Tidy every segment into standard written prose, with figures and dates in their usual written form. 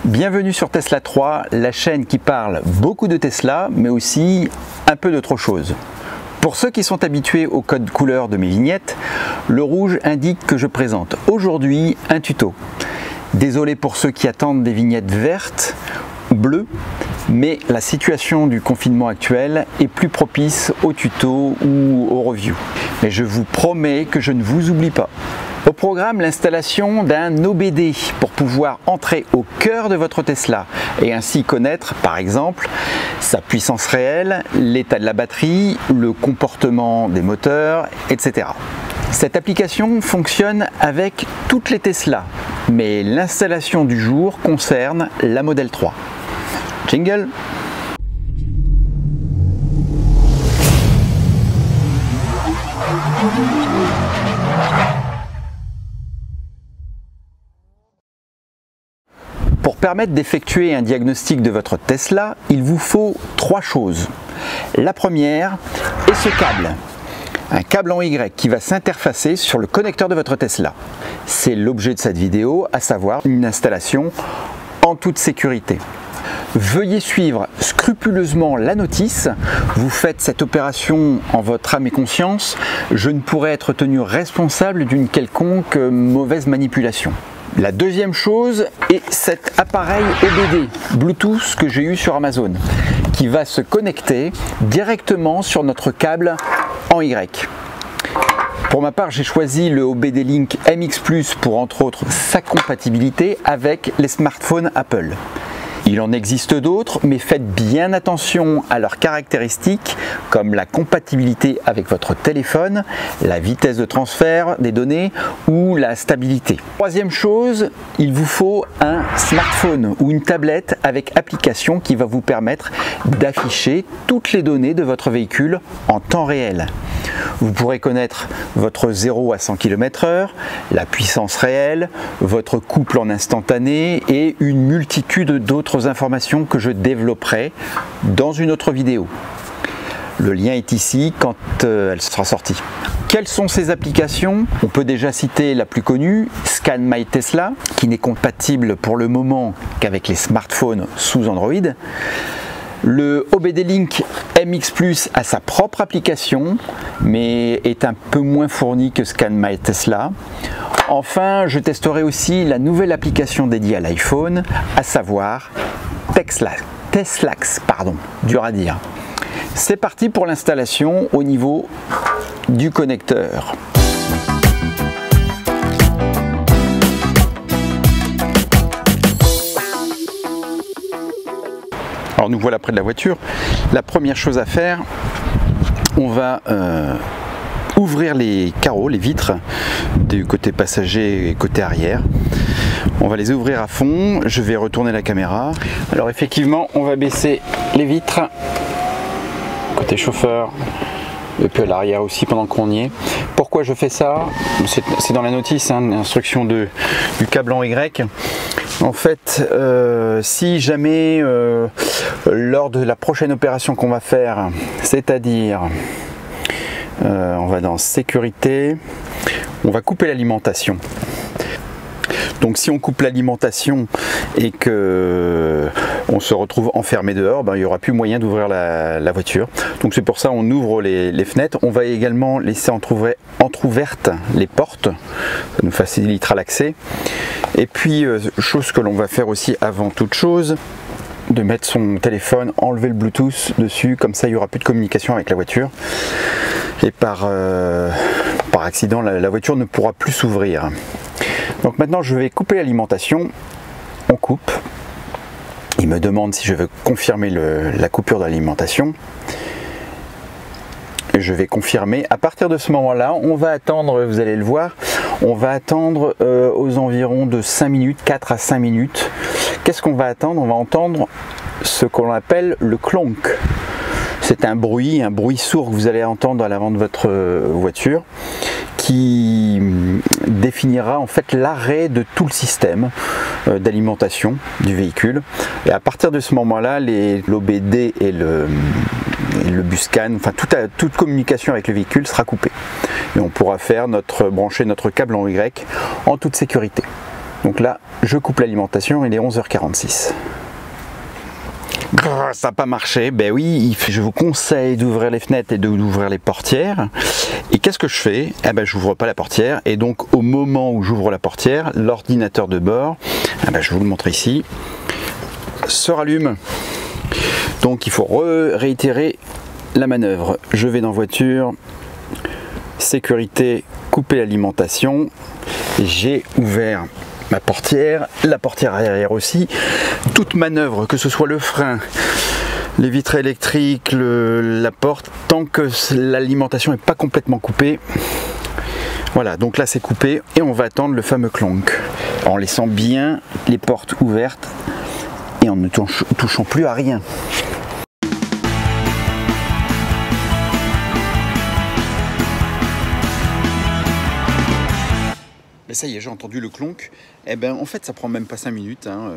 Bienvenue sur Tesla 3, la chaîne qui parle beaucoup de Tesla, mais aussi un peu d'autre chose. Pour ceux qui sont habitués au code couleur de mes vignettes, le rouge indique que je présente aujourd'hui un tuto. Désolé pour ceux qui attendent des vignettes vertes ou bleues, mais la situation du confinement actuel est plus propice aux tutos ou aux reviews. Mais je vous promets que je ne vous oublie pas. Au programme, l'installation d'un OBD pour pouvoir entrer au cœur de votre Tesla et ainsi connaître, par exemple, sa puissance réelle, l'état de la batterie, le comportement des moteurs, etc. Cette application fonctionne avec toutes les Tesla, mais l'installation du jour concerne la Model 3. Jingle! Pour permettre d'effectuer un diagnostic de votre Tesla, il vous faut trois choses. La première est ce câble. Un câble en Y qui va s'interfacer sur le connecteur de votre Tesla. C'est l'objet de cette vidéo, à savoir une installation en toute sécurité. Veuillez suivre scrupuleusement la notice. Vous faites cette opération en votre âme et conscience. Je ne pourrai être tenu responsable d'une quelconque mauvaise manipulation. La deuxième chose est cet appareil OBD Bluetooth que j'ai eu sur Amazon qui va se connecter directement sur notre câble en Y. Pour ma part, j'ai choisi le OBD Link MX Plus pour entre autres sa compatibilité avec les smartphones Apple. Il en existe d'autres, mais faites bien attention à leurs caractéristiques comme la compatibilité avec votre téléphone, la vitesse de transfert des données ou la stabilité. Troisième chose, il vous faut un smartphone ou une tablette avec application qui va vous permettre d'afficher toutes les données de votre véhicule en temps réel. Vous pourrez connaître votre 0 à 100 km/h, la puissance réelle, votre couple en instantané et une multitude d'autres informations que je développerai dans une autre vidéo. Le lien est ici quand elle sera sortie. Quelles sont ces applications? On peut déjà citer la plus connue, Scan My Tesla, qui n'est compatible pour le moment qu'avec les smartphones sous Android. Le OBD Link MX Plus a sa propre application, mais est un peu moins fourni que Scan My Tesla. Enfin, je testerai aussi la nouvelle application dédiée à l'iPhone, à savoir Teslax, dur à dire. C'est parti pour l'installation au niveau du connecteur. Alors nous voilà près de la voiture. La première chose à faire, on va ouvrir les carreaux, les vitres du côté passager et côté arrière. On va les ouvrir à fond. Je vais retourner la caméra. Alors effectivement, on va baisser les vitres côté chauffeur et puis à l'arrière aussi pendant qu'on y est. Pourquoi je fais ça? C'est dans la notice, hein, l'instruction du câble en Y. En fait, si jamais lors de la prochaine opération qu'on va faire, c'est-à-dire on va dans sécurité, on va couper l'alimentation. Donc si on coupe l'alimentation et que on se retrouve enfermé dehors, il n'y aura plus moyen d'ouvrir la voiture. Donc c'est pour ça on ouvre les fenêtres. On va également laisser entrouvertes les portes, ça nous facilitera l'accès. Et puis chose que l'on va faire aussi avant toute chose, de mettre son téléphone, enlever le Bluetooth dessus, comme ça il n'y aura plus de communication avec la voiture. Et par accident, la voiture ne pourra plus s'ouvrir. Donc maintenant je vais couper l'alimentation, on coupe, il me demande si je veux confirmer la coupure de l'alimentation, je vais confirmer. À partir de ce moment là, on va attendre, vous allez le voir, on va attendre aux environs de 5 minutes, 4 à 5 minutes. Qu'est-ce qu'on va attendre? On va entendre ce qu'on appelle le clonk. C'est un bruit sourd que vous allez entendre à l'avant de votre voiture, qui définira en fait l'arrêt de tout le système d'alimentation du véhicule. Et à partir de ce moment-là, l'OBD et le buscan, enfin toute communication avec le véhicule sera coupée. Et on pourra faire brancher notre câble en Y en toute sécurité. Donc là, je coupe l'alimentation, il est 11h46. Ça n'a pas marché, ben oui, je vous conseille d'ouvrir les fenêtres et d'ouvrir les portières. Et qu'est-ce que je fais? Eh ben, j'ouvre pas la portière, et donc au moment où j'ouvre la portière, l'ordinateur de bord, eh ben, je vous le montre ici, se rallume. Donc il faut réitérer la manœuvre. Je vais dans voiture, sécurité, couper l'alimentation, j'ai ouvert ma portière, la portière arrière aussi. Toute manœuvre, que ce soit le frein, les vitres électriques, la porte, tant que l'alimentation n'est pas complètement coupée. Voilà, donc là c'est coupé et on va attendre le fameux clonk en laissant bien les portes ouvertes et en ne touchant plus à rien. Et ça y est, j'ai entendu le clonk. Eh ben, en fait, ça prend même pas 5 minutes. Hein.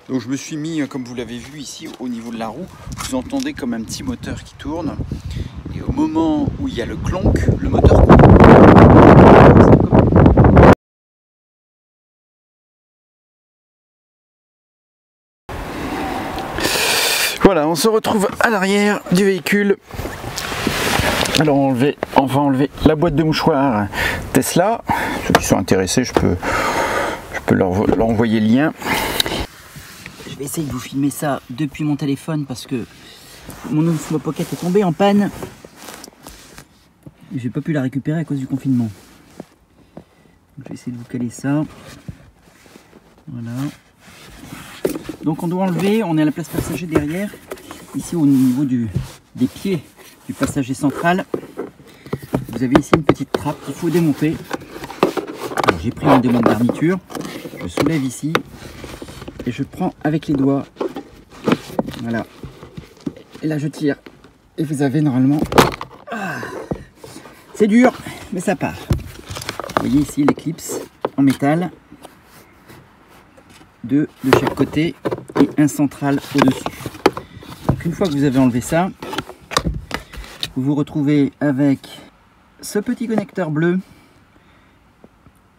Donc je me suis mis, comme vous l'avez vu ici, au niveau de la roue. Vous entendez comme un petit moteur qui tourne. Et au moment où il y a le clonk, le moteur coupe. Voilà, on se retrouve à l'arrière du véhicule. Alors on va enlever la boîte de mouchoirs Tesla. Ceux qui sont intéressés, je peux leur envoyer le lien. Je vais essayer de vous filmer ça depuis mon téléphone parce que mon Osmo Pocket est tombé en panne. Et j'ai pas pu la récupérer à cause du confinement. Donc, je vais essayer de vous caler ça. Voilà. Donc on doit enlever, on est à la place passager derrière. Ici au niveau des pieds du passager central, vous avez ici une petite trappe qu'il faut démonter. J'ai pris un démon de garniture, je soulève ici et je prends avec les doigts. Voilà. Et là je tire et vous avez normalement... c'est dur mais ça part. Vous voyez ici les clips en métal, deux de chaque côté et un central au-dessus. Donc une fois que vous avez enlevé ça, vous vous retrouvez avec ce petit connecteur bleu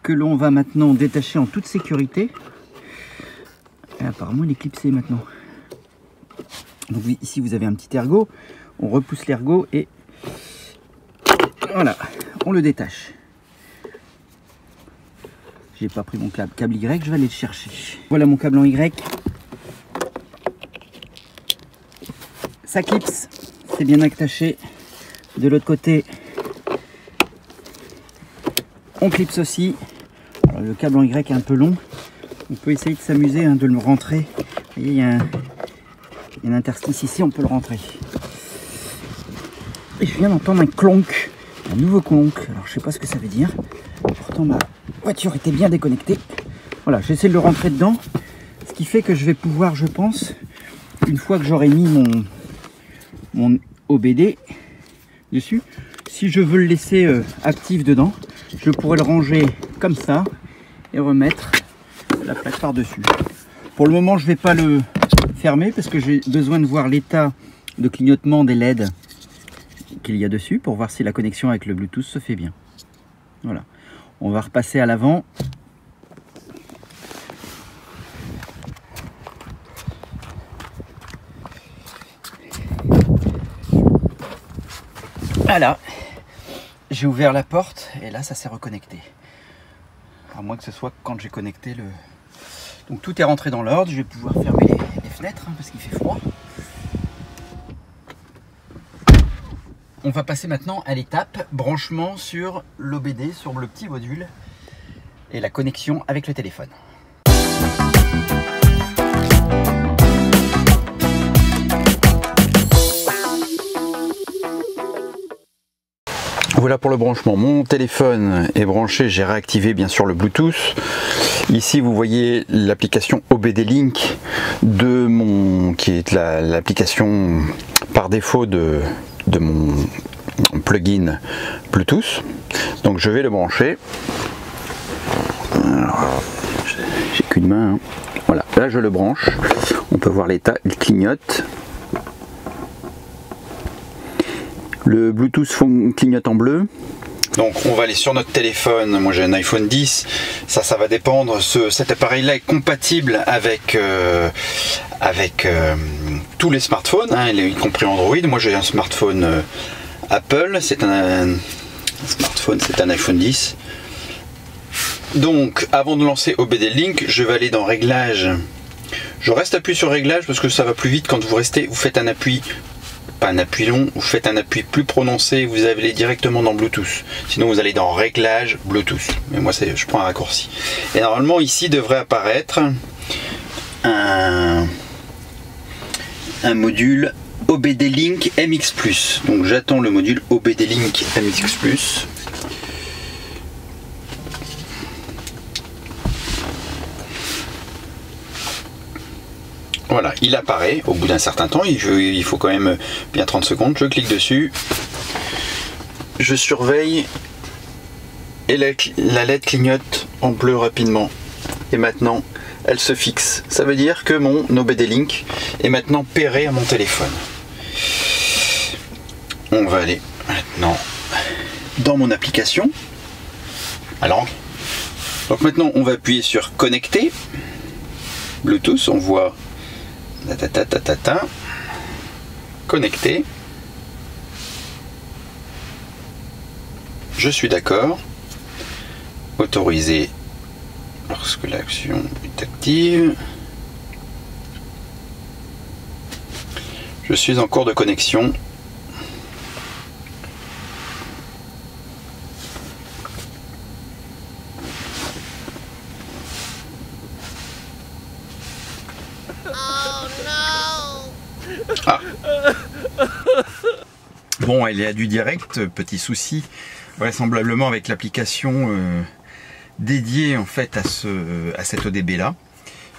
que l'on va maintenant détacher en toute sécurité. Et apparemment il est clipsé maintenant. Donc ici vous avez un petit ergot, on repousse l'ergot et voilà, on le détache. J'ai pas pris mon câble Y, je vais aller le chercher. Voilà mon câble en Y. Ça clipse, c'est bien attaché. De l'autre côté, on clipse aussi. Alors, le câble en Y est un peu long. On peut essayer de s'amuser de le rentrer. Vous voyez, il y a un interstice ici, on peut le rentrer. Et je viens d'entendre un clonk, un nouveau clonk. Alors je sais pas ce que ça veut dire. Pourtant ma voiture était bien déconnectée. Voilà, j'essaie de le rentrer dedans. Ce qui fait que je vais pouvoir, je pense, une fois que j'aurai mis mon OBD dessus, si je veux le laisser actif dedans, je pourrais le ranger comme ça et remettre la plaque par dessus. Pour le moment je vais pas le fermer parce que j'ai besoin de voir l'état de clignotement des LED qu'il y a dessus pour voir si la connexion avec le Bluetooth se fait bien. Voilà, on va repasser à l'avant. Voilà, j'ai ouvert la porte et là ça s'est reconnecté. À moins que ce soit quand j'ai connecté le... Donc tout est rentré dans l'ordre, je vais pouvoir fermer les fenêtres parce qu'il fait froid. On va passer maintenant à l'étape branchement sur l'OBD, sur le petit module et la connexion avec le téléphone. Voilà pour le branchement. Mon téléphone est branché, j'ai réactivé bien sûr le Bluetooth. Ici vous voyez l'application OBD Link qui est l'application par défaut de mon plugin Bluetooth. Donc je vais le brancher. J'ai qu'une main. Hein. Voilà, là je le branche. On peut voir l'état, il clignote. Le Bluetooth clignote en bleu, Donc on va aller sur notre téléphone. Moi j'ai un iPhone 10, ça va dépendre. Cet appareil là est compatible avec tous les smartphones, hein, y compris Android. Moi j'ai un smartphone Apple, c'est un smartphone, c'est un iPhone 10. Donc avant de lancer OBD Link, je vais aller dans Réglages. Je reste appuyé sur Réglages parce que ça va plus vite quand vous faites un appui, pas un appui long, vous faites un appui plus prononcé, vous allez directement dans Bluetooth. Sinon vous allez dans Réglages Bluetooth. Mais moi je prends un raccourci. Et normalement ici devrait apparaître un module OBD Link MX+. Donc j'attends le module OBD Link MX+. Voilà, il apparaît au bout d'un certain temps, il faut quand même bien 30 secondes, je clique dessus, je surveille et la LED clignote en bleu rapidement. Et maintenant, elle se fixe. Ça veut dire que mon OBD Link est maintenant pairé à mon téléphone. On va aller maintenant dans mon application. Alors, donc maintenant on va appuyer sur connecter, Bluetooth, on voit connecté. Je suis d'accord. Autoriser lorsque l'action est active. Je suis en cours de connexion. Ah. Bon, il y a du direct, petit souci, vraisemblablement avec l'application dédiée en fait à cet ODB là.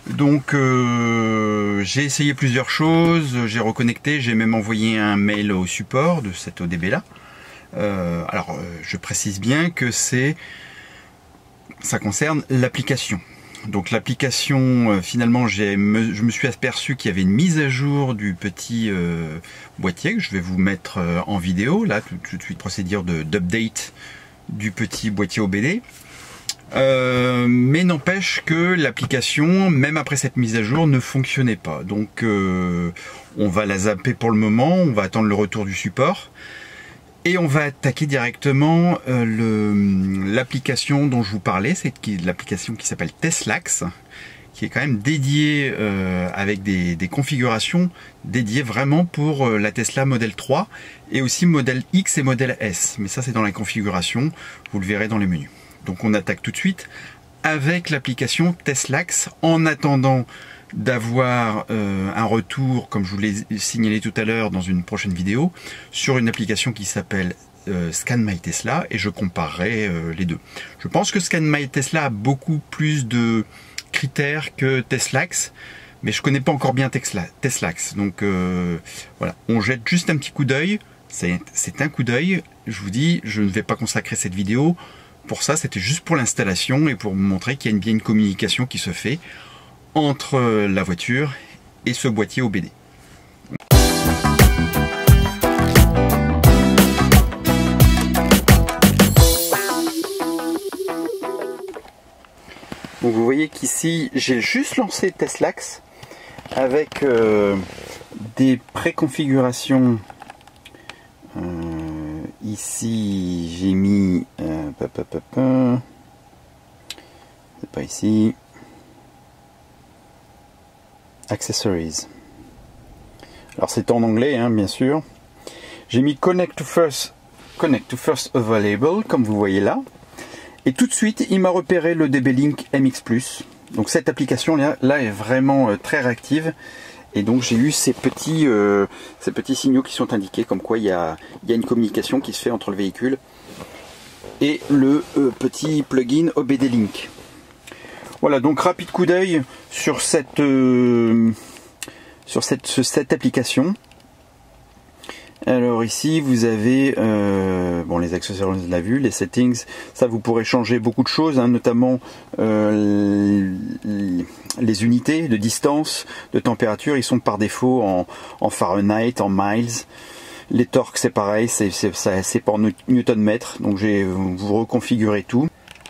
Donc j'ai essayé plusieurs choses, j'ai reconnecté, j'ai même envoyé un mail au support de cet ODB là. Alors je précise bien que ça concerne l'application. Donc l'application, finalement, je me suis aperçu qu'il y avait une mise à jour du petit boîtier que je vais vous mettre en vidéo. Là, tout de suite, procédure d'update du petit boîtier OBD. Mais n'empêche que l'application, même après cette mise à jour, ne fonctionnait pas. Donc on va la zapper pour le moment, on va attendre le retour du support. Et on va attaquer directement l'application dont je vous parlais, c'est l'application qui s'appelle Teslax, qui est quand même dédiée avec des configurations dédiées vraiment pour la Tesla Model 3 et aussi Model X et Model S. Mais ça c'est dans la configuration, vous le verrez dans les menus. Donc on attaque tout de suite avec l'application Teslax en attendant d'avoir un retour, comme je vous l'ai signalé tout à l'heure dans une prochaine vidéo, sur une application qui s'appelle Scan My Tesla, et je comparerai les deux. Je pense que Scan My Tesla a beaucoup plus de critères que Teslax, mais je connais pas encore bien Teslax. Donc voilà, on jette juste un petit coup d'œil, c'est un coup d'œil, je vous dis, je ne vais pas consacrer cette vidéo pour ça, c'était juste pour l'installation et pour vous montrer qu'il y a bien une communication qui se fait entre la voiture et ce boîtier OBD. Donc vous voyez qu'ici j'ai juste lancé Teslax avec des préconfigurations. Ici j'ai mis c'est pas ici. Accessories. Alors c'est en anglais, hein, bien sûr. J'ai mis Connect to First Available, comme vous voyez là. Et tout de suite, il m'a repéré le DB Link MX+. Donc cette application là est vraiment très réactive. Et donc j'ai eu ces petits signaux qui sont indiqués, comme quoi il y a une communication qui se fait entre le véhicule et le petit plugin OBD Link. Voilà, donc rapide coup d'œil sur cette application. Alors ici vous avez bon, les accessoires, on l'a vu, les settings, ça vous pourrez changer beaucoup de choses, hein, notamment les unités de distance, de température, ils sont par défaut en Fahrenheit, en miles. Les torques c'est pareil, c'est par Newton-mètre, donc vous reconfigurez tout.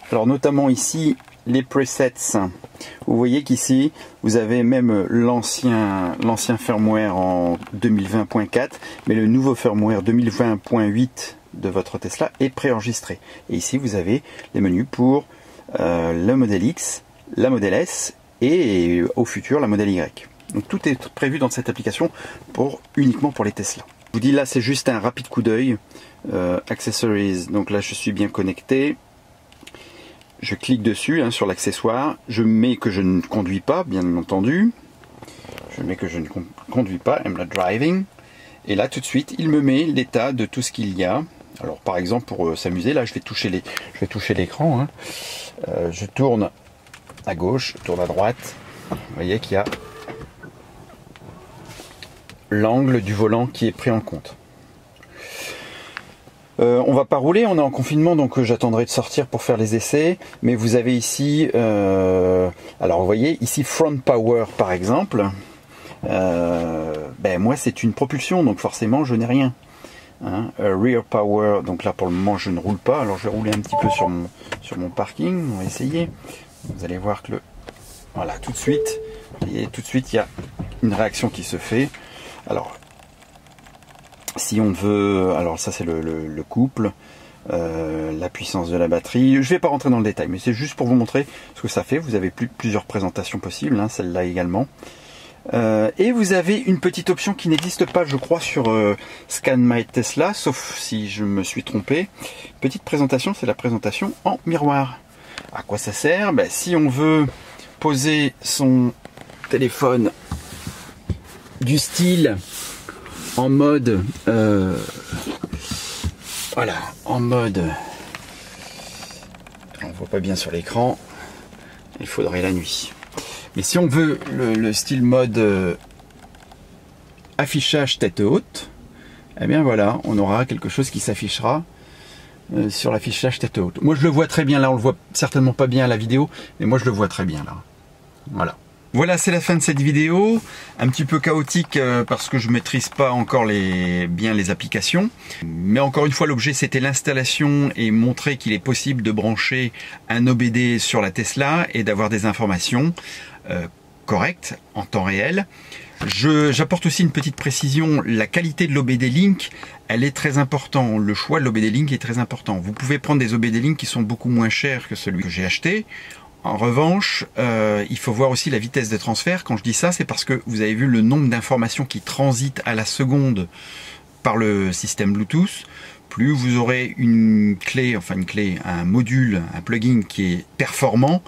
Alors notamment ici les presets, vous voyez qu'ici vous avez même l'ancien firmware en 2020.4, mais le nouveau firmware 2020.8 de votre Tesla est préenregistré. Et ici vous avez les menus pour le modèle X, la modèle S et au futur la modèle Y. Donc tout est prévu dans cette application uniquement pour les Tesla. Je vous dis là c'est juste un rapide coup d'œil. Accessories, donc là je suis bien connecté. Je clique dessus sur l'accessoire, je mets que je ne conduis pas, bien entendu. Je mets que je ne conduis pas, I'm not driving. Et là tout de suite, il me met l'état de tout ce qu'il y a. Alors par exemple, pour s'amuser, là je vais toucher l'écran. Je tourne à gauche, je tourne à droite. Vous voyez qu'il y a l'angle du volant qui est pris en compte. On va pas rouler, on est en confinement, donc j'attendrai de sortir pour faire les essais. Mais vous avez ici, alors vous voyez ici Front Power par exemple. Moi c'est une propulsion, donc forcément je n'ai rien. Rear Power, donc là pour le moment je ne roule pas. Alors je vais rouler un petit peu sur mon parking, on va essayer. Vous allez voir que voilà, tout de suite il y a une réaction qui se fait. Alors si on veut, alors ça c'est le couple, la puissance de la batterie. Je ne vais pas rentrer dans le détail, mais c'est juste pour vous montrer ce que ça fait. Vous avez plusieurs présentations possibles, celle-là également. Et vous avez une petite option qui n'existe pas, je crois, sur Scan My Tesla, sauf si je me suis trompé. Petite présentation, c'est la présentation en miroir. À quoi ça sert? Si on veut poser son téléphone du style en mode voilà, en mode, on voit pas bien sur l'écran, il faudrait la nuit, mais si on veut le style mode affichage tête haute, eh bien voilà, on aura quelque chose qui s'affichera sur l'affichage tête haute. Moi je le vois très bien là, on le voit certainement pas bien à la vidéo, mais moi je le vois très bien là. Voilà, c'est la fin de cette vidéo, un petit peu chaotique parce que je ne maîtrise pas encore bien les applications. Mais encore une fois, l'objet c'était l'installation et montrer qu'il est possible de brancher un OBD sur la Tesla et d'avoir des informations correctes en temps réel. J'apporte aussi une petite précision, la qualité de l'OBD Link, elle est très importante, le choix de l'OBD Link est très important. Vous pouvez prendre des OBD Link qui sont beaucoup moins chers que celui que j'ai acheté. En revanche, il faut voir aussi la vitesse de transfert. Quand je dis ça, c'est parce que vous avez vu le nombre d'informations qui transitent à la seconde par le système Bluetooth. Plus vous aurez un module, un plugin qui est performant,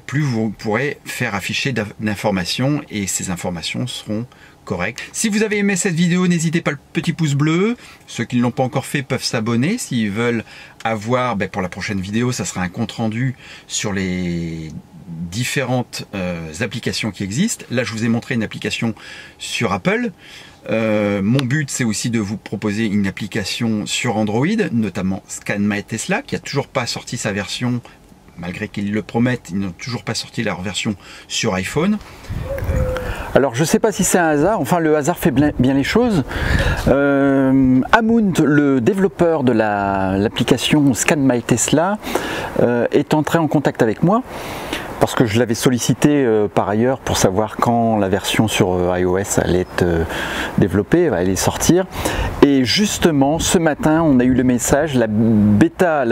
plus vous pourrez faire afficher d'informations et ces informations seront correctes. Si vous avez aimé cette vidéo, n'hésitez pas le petit pouce bleu. Ceux qui ne l'ont pas encore fait peuvent s'abonner s'ils veulent avoir, pour la prochaine vidéo, ça sera un compte rendu sur les différentes applications qui existent. Là, je vous ai montré une application sur Apple. Mon but, c'est aussi de vous proposer une application sur Android, notamment Scan My Tesla, qui a toujours pas sorti sa version, malgré qu'ils le promettent, ils n'ont toujours pas sorti leur version sur iPhone. Alors je ne sais pas si c'est un hasard, enfin le hasard fait bien les choses. Amund, le développeur de l'application Scan My Tesla, est entré en contact avec moi parce que je l'avais sollicité par ailleurs pour savoir quand la version sur iOS allait être développée, allait sortir. Et justement, ce matin, on a eu le message, la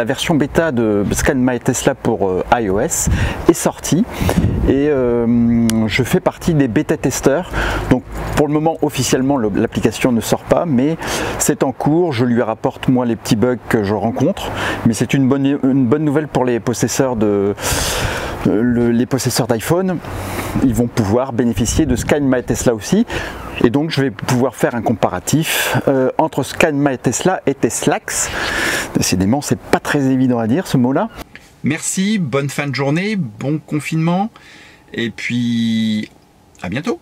version bêta de Scan My Tesla pour iOS est sortie. Et je fais partie des bêta-testeurs. Donc pour le moment, officiellement, l'application ne sort pas, mais c'est en cours. Je lui rapporte moi les petits bugs que je rencontre. Mais c'est une bonne nouvelle pour les possesseurs d'iPhone. Ils vont pouvoir bénéficier de Scan My Tesla aussi. Et donc je vais pouvoir faire un comparatif entre Scan My Tesla et Teslax. Décidément, c'est pas très évident à dire ce mot-là. Merci, bonne fin de journée, bon confinement, et puis à bientôt.